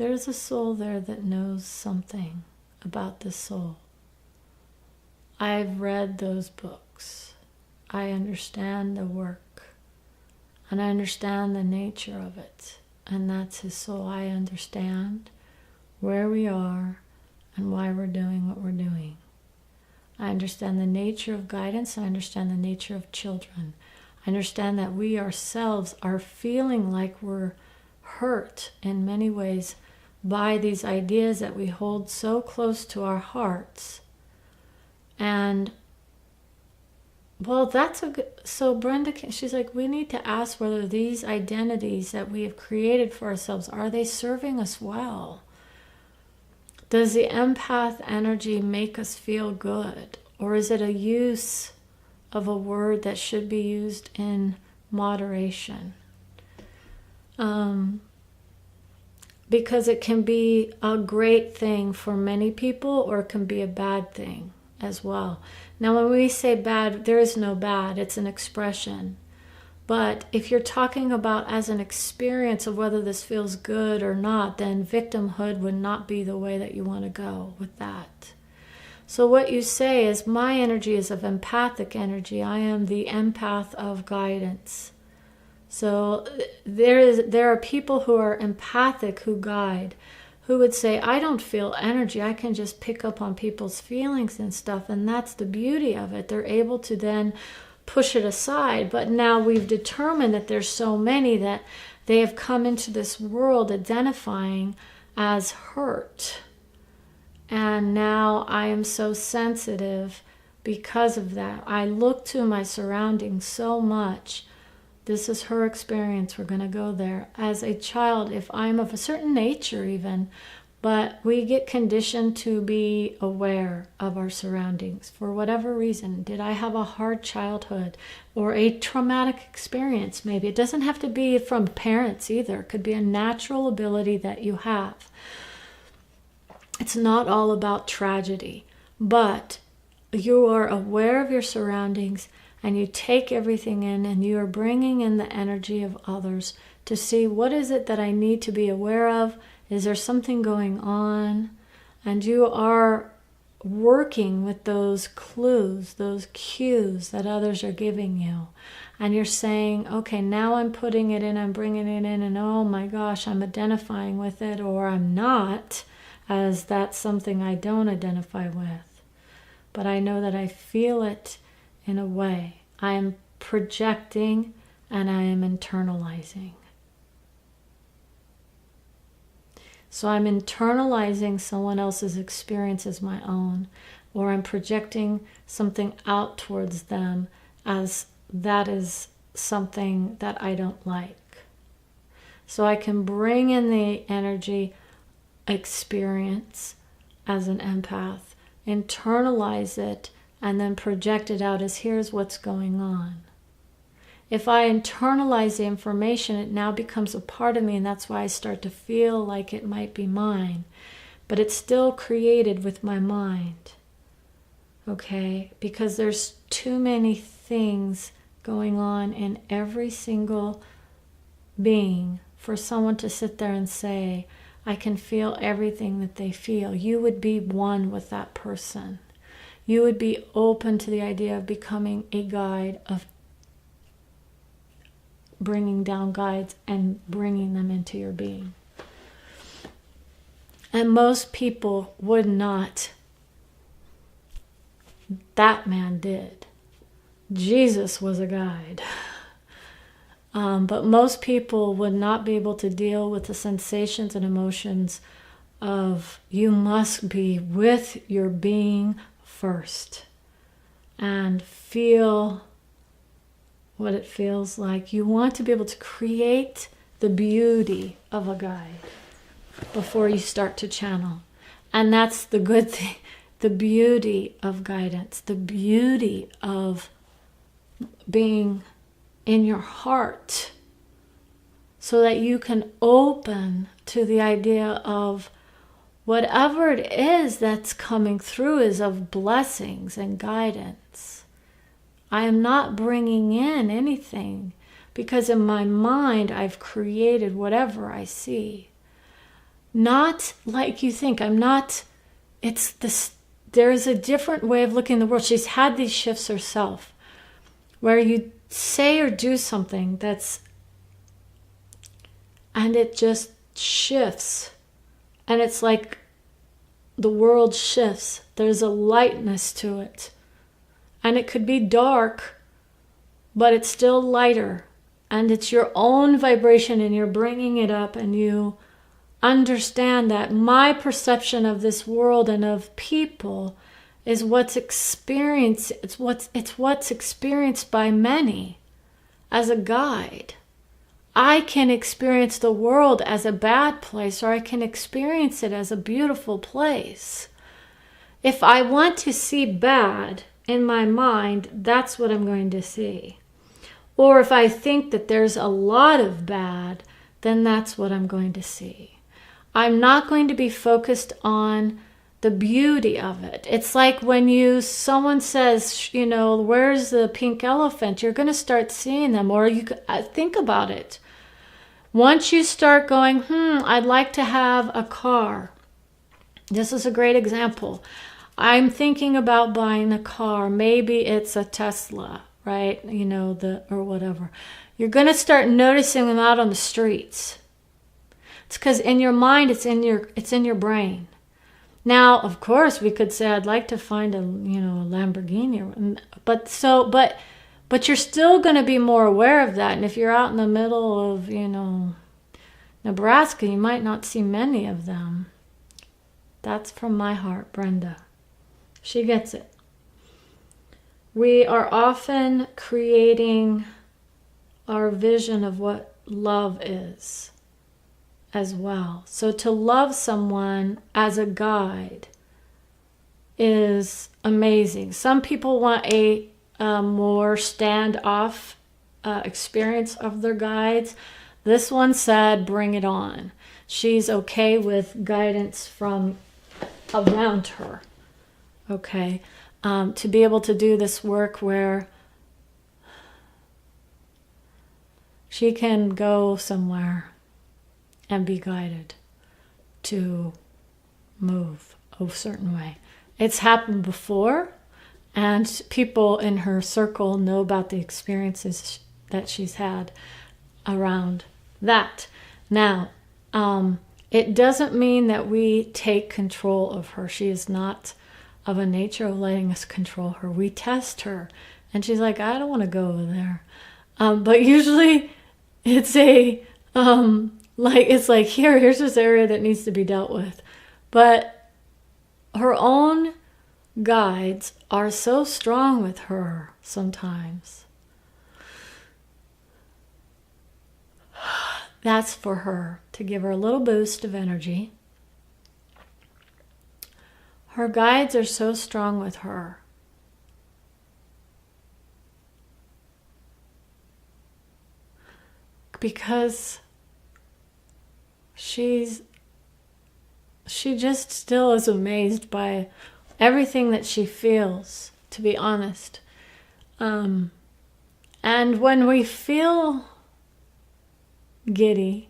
there's a soul there that knows something about this soul. I've read those books. I understand the work. And I understand the nature of it. And that's his soul. I understand where we are and why we're doing what we're doing. I understand the nature of guidance. I understand the nature of children. I understand that we ourselves are feeling like we're hurt in many ways by these ideas that we hold so close to our hearts. And well, that's a good, so Brenda, she's like, we need to ask whether these identities that we have created for ourselves, are they serving us well? Does the empath energy make us feel good? Or is it a use of a word that should be used in moderation? Because it can be a great thing for many people, or it can be a bad thing as well. Now, when we say bad, there is no bad. It's an expression. But if you're talking about as an experience of whether this feels good or not, then victimhood would not be the way that you want to go with that. So what you say is, my energy is of empathic energy. I am the empath of guidance. So there are people who are empathic who guide, who would say, I don't feel energy. I can just pick up on people's feelings and stuff. And that's the beauty of it. They're able to then push it aside. But now we've determined that there's so many that they have come into this world identifying as hurt. And now I am so sensitive because of that. I look to my surroundings so much. This is her experience. We're going to go there. As a child, if I'm of a certain nature even, but we get conditioned to be aware of our surroundings for whatever reason. Did I have a hard childhood or a traumatic experience? Maybe it doesn't have to be from parents either. It could be a natural ability that you have. It's not all about tragedy, but you are aware of your surroundings and you take everything in, and you are bringing in the energy of others to see, what is it that I need to be aware of? Is there something going on? And you are working with those clues, those cues that others are giving you. And you're saying, okay, now I'm putting it in, I'm bringing it in, and oh my gosh, I'm identifying with it, or I'm not, as that's something I don't identify with. But I know that I feel it in a way. I am projecting and I am internalizing. So I'm internalizing someone else's experience as my own, or I'm projecting something out towards them as that is something that I don't like. So I can bring in the energy experience as an empath, internalize it, and then project it out as, here's what's going on. If I internalize the information, it now becomes a part of me, and that's why I start to feel like it might be mine. But it's still created with my mind. Okay? Because there's too many things going on in every single being for someone to sit there and say, I can feel everything that they feel. You would be one with that person. You would be open to the idea of becoming a guide, of bringing down guides and bringing them into your being. And most people would not. That man did. Jesus was a guide. But most people would not be able to deal with the sensations and emotions of, you must be with your being first and feel what it feels like. You want to be able to create the beauty of a guide before you start to channel. And that's the good thing, the beauty of guidance, the beauty of being in your heart, so that you can open to the idea of whatever it is that's coming through is of blessings and guidance. I am not bringing in anything, because in my mind I've created whatever I see. not like you think. I'm not, it's this, there's a different way of looking at the world. She's had these shifts herself, where you say or do something and it just shifts. And it's like the world shifts. There's a lightness to it. And it could be dark, but it's still lighter. And it's your own vibration, and you're bringing it up, and you understand that my perception of this world and of people is what's experienced. It's what's experienced by many as a guide. I can experience the world as a bad place, or I can experience it as a beautiful place. If I want to see bad in my mind, that's what I'm going to see. Or if I think that there's a lot of bad, then that's what I'm going to see. I'm not going to be focused on the beauty of it. It's like when someone says, where's the pink elephant? You're going to start seeing them, or you think about it. Once you start going, I'd like to have a car. This is a great example. I'm thinking about buying a car. Maybe it's a Tesla, right? Or whatever. You're going to start noticing them out on the streets. It's because in your mind, it's in your brain. Now, of course, we could say, I'd like to find a Lamborghini, but you're still going to be more aware of that. And if you're out in the middle of, Nebraska, you might not see many of them. That's from my heart, Brenda. She gets it. We are often creating our vision of what love is as well. So to love someone as a guide is amazing. Some people want a more standoff experience of their guides. This one said, bring it on. She's okay with guidance from around her. Okay. To be able to do this work where she can go somewhere and be guided to move a certain way. It's happened before, and people in her circle know about the experiences that she's had around that. Now, it doesn't mean that we take control of her. She is not of a nature of letting us control her. We test her, and she's like, I don't want to go over there. But usually it's it's like, here's this area that needs to be dealt with. But her own guides are so strong with her sometimes. That's for her, to give her a little boost of energy. Her guides are so strong with her. Because she just still is amazed by everything that she feels, to be honest. And when we feel giddy,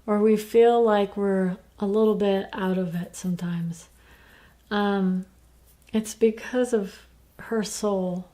or we feel like we're a little bit out of it sometimes, it's because of her soul,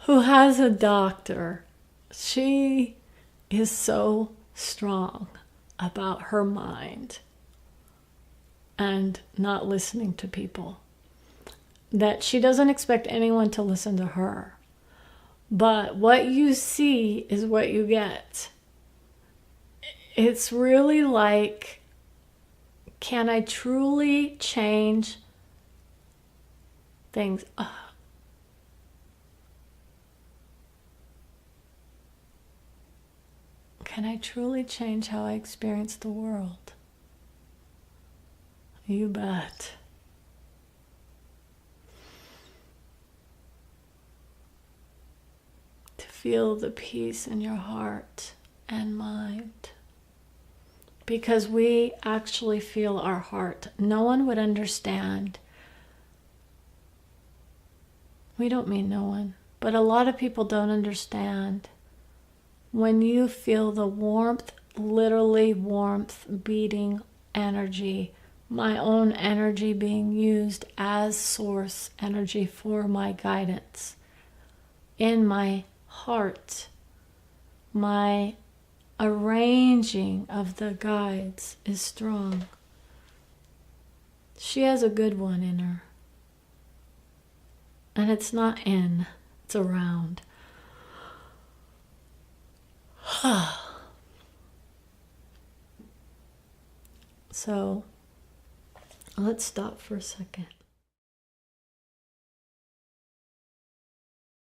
who has a doctor. She is so strong about her mind and not listening to people that she doesn't expect anyone to listen to her. But what you see is what you get. It's really like, can I truly change things? Can I truly change how I experience the world? You bet. To feel the peace in your heart and mind. Because we actually feel our heart. No one would understand. We don't mean no one, but a lot of people don't understand when you feel the warmth literally warmth, beating energy, my own energy being used as source energy for my guidance. In my heart, my arranging of the guides is strong. She has a good one in her. And it's not in, it's around. So, let's stop for a second.